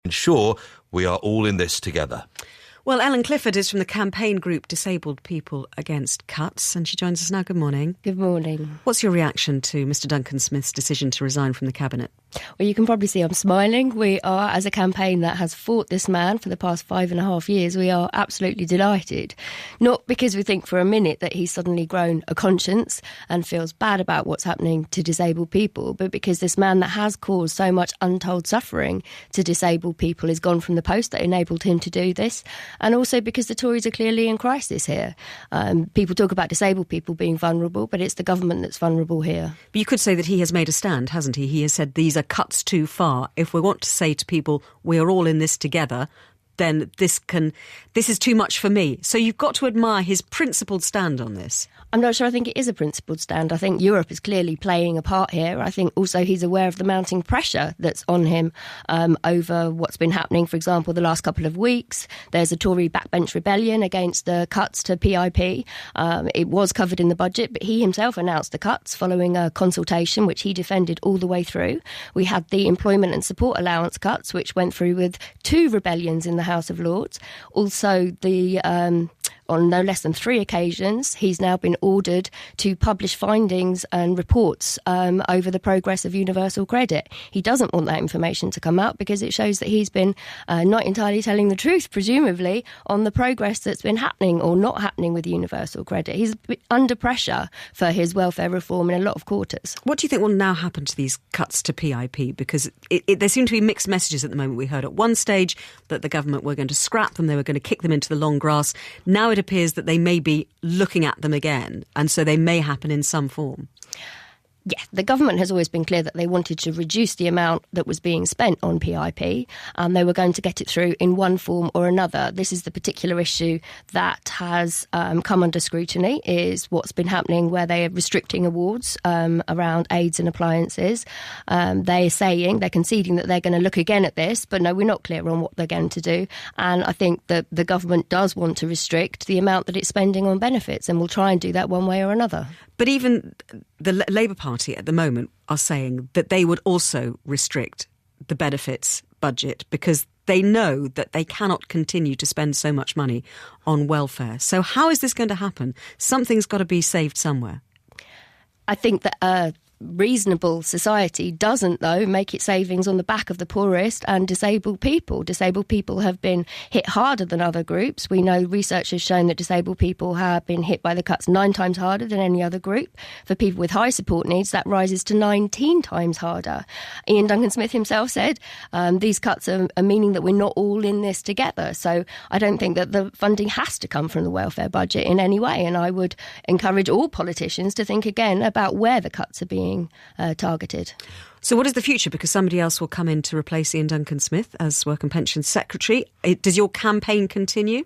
ensure we are all in this together. Well, Ellen Clifford is from the campaign group Disabled People Against Cuts, and she joins us now. Good morning. Good morning. What's your reaction to Mr Duncan Smith's decision to resign from the Cabinet? Well, you can probably see I'm smiling. We are, as a campaign that has fought this man for the past 5.5 years, we are absolutely delighted. Not because we think for a minute that he's suddenly grown a conscience and feels bad about what's happening to disabled people, but because this man that has caused so much untold suffering to disabled people has gone from the post that enabled him to do this, and also because the Tories are clearly in crisis here. People talk about disabled people being vulnerable, but it's the government that's vulnerable here. But you could say that he has made a stand, hasn't he? He has said these are cuts too far. If we want to say to people, we are all in this together, then this is too much for me. So you've got to admire his principled stand on this. I'm not sure I think it is a principled stand. I think Europe is clearly playing a part here. I think also he's aware of the mounting pressure that's on him over what's been happening, for example, the last couple of weeks. There's a Tory backbench rebellion against the cuts to PIP. It was covered in the budget, but he himself announced the cuts following a consultation, which he defended all the way through. We had the employment and support allowance cuts, which went through with 2 rebellions in the House of Lords. Also, on no less than 3 occasions, he's now been ordered to publish findings and reports over the progress of universal credit. He doesn't want that information to come out because it shows that he's been not entirely telling the truth, presumably, on the progress that's been happening or not happening with universal credit. He's under pressure for his welfare reform in a lot of quarters. What do you think will now happen to these cuts to PIP? Because there seem to be mixed messages at the moment. We heard at one stage that the government were going to scrap them, they were going to kick them into the long grass. Now it appears that they may be looking at them again, and so they may happen in some form. Yeah, the government has always been clear that they wanted to reduce the amount that was being spent on PIP, and they were going to get it through in one form or another. This is the particular issue that has come under scrutiny, is what's been happening where they are restricting awards around aids and appliances. They're conceding that they're going to look again at this, but no, we're not clear on what they're going to do. And I think that the government does want to restrict the amount that it's spending on benefits, and will try and do that one way or another. But even the Labour Party at the moment are saying that they would also restrict the benefits budget because they know that they cannot continue to spend so much money on welfare. So how is this going to happen? Something's got to be saved somewhere. I think that a reasonable society doesn't, though, make its savings on the back of the poorest and disabled people. Disabled people have been hit harder than other groups. We know research has shown that disabled people have been hit by the cuts 9 times harder than any other group. For people with high support needs, that rises to 19 times harder. Iain Duncan Smith himself said these cuts are meaning that we're not all in this together. So I don't think that the funding has to come from the welfare budget in any way. And I would encourage all politicians to think again about where the cuts are being targeted. So what is the future? Because somebody else will come in to replace Iain Duncan Smith as Work and Pensions Secretary. Does your campaign continue?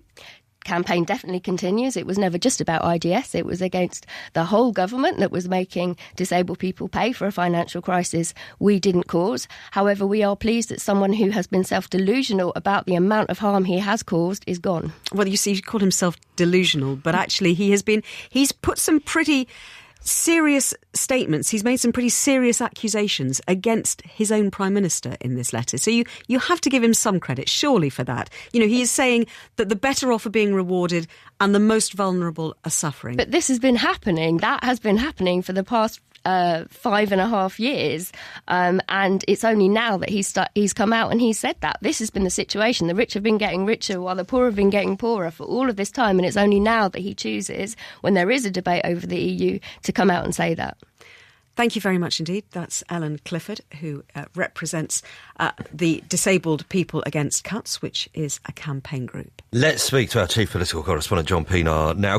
Campaign definitely continues. It was never just about IDS. It was against the whole government that was making disabled people pay for a financial crisis we didn't cause. However, we are pleased that someone who has been self-delusional about the amount of harm he has caused is gone. Well, you see, you call himself delusional, but actually he's put some pretty serious statements. He's made some pretty serious accusations against his own Prime Minister in this letter. So you have to give him some credit, surely, for that. You know, he is saying that the better off are being rewarded and the most vulnerable are suffering. But this has been happening. That has been happening for the past 5.5 years, and it's only now that he's come out and he's said that. This has been the situation. The rich have been getting richer while the poor have been getting poorer for all of this time, and it's only now that he chooses, when there is a debate over the EU, to come out and say that. Thank you very much indeed. That's Ellen Clifford, who represents the Disabled People Against Cuts, which is a campaign group. Let's speak to our chief political correspondent, John Pienaar, now.